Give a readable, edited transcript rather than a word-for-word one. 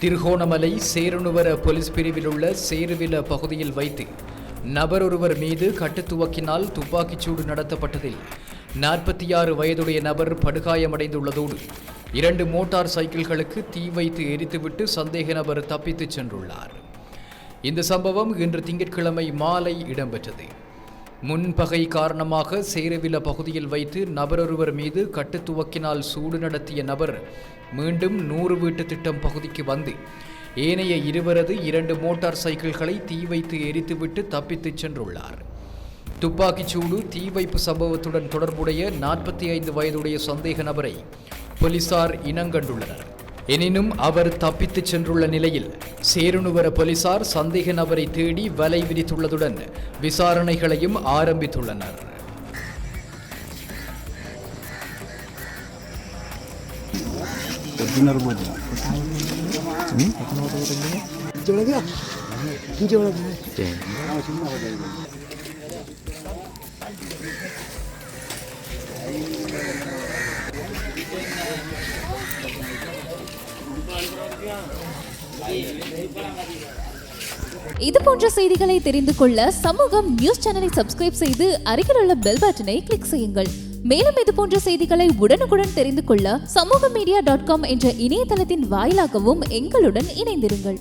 Trincomalee சேருணுவர police பிரிவில் உள்ள சேருவில பகுதியில் வைத்து நபர் ஒருவர் மீது கட்டுத்துவக்கினால் துப்பாக்கிச்சூடு நடத்தப்பட்டதில் 46 வயதுடைய நபர் படுகாயமடைந்துள்ளதோடு 2 மோட்டார் சைக்கிள்களுக்கு தீ வைத்து எரித்துவிட்டு சந்தேக நபர் தப்பித்துச் சென்றுள்ளார். இந்த சம்பவம் இன்று திங்கட்கிழமை மாலை இடம்பெற்றது. முன்பகை காரணமாக சேருவில பகுதியில் வைத்து நபரொருவர் மீது கட்டுத்துவக்கினால் சூடு நடத்திய நபர் மீண்டும் 100 வீட்டு திட்டம் பகுதிக்கு வந்து ஏனைய இருவரது 2 மோட்டார் சைக்கிள்களை தீ வைத்து எரித்துவிட்டு தப்பித்துச் சென்றுள்ளார். துப்பாக்கிச்சூடு தீ வைப்பு சம்பவத்துடன் தொடர்புடைய 45 வயதுடைய சந்தேக நபரை போலீசார் இனங்கண்டுள்ளனர். எனினும் அவர் தப்பித்துச் சென்றுள்ள நிலையில் சேருணுவர போலீசார் சந்தேக நபரை தேடி வலை விரித்துள்ளதுடன் விசாரணைகளையும் ஆரம்பித்துள்ளனர். இது போன்ற செய்திகளை தெரிந்து கொள்ள சமூகம் நியூஸ் சேனலை சப்ஸ்கிரைப் செய்து அருகில் உள்ள பெல் பட்டனை கிளிக் செய்யுங்கள். மேலும் இது போன்ற செய்திகளை உடனுக்குடன் தெரிந்து கொள்ள சமூகமீடியா.com என்ற இணையதளத்தின் வாயிலாகவும் எங்களுடன் இணைந்திருங்கள்.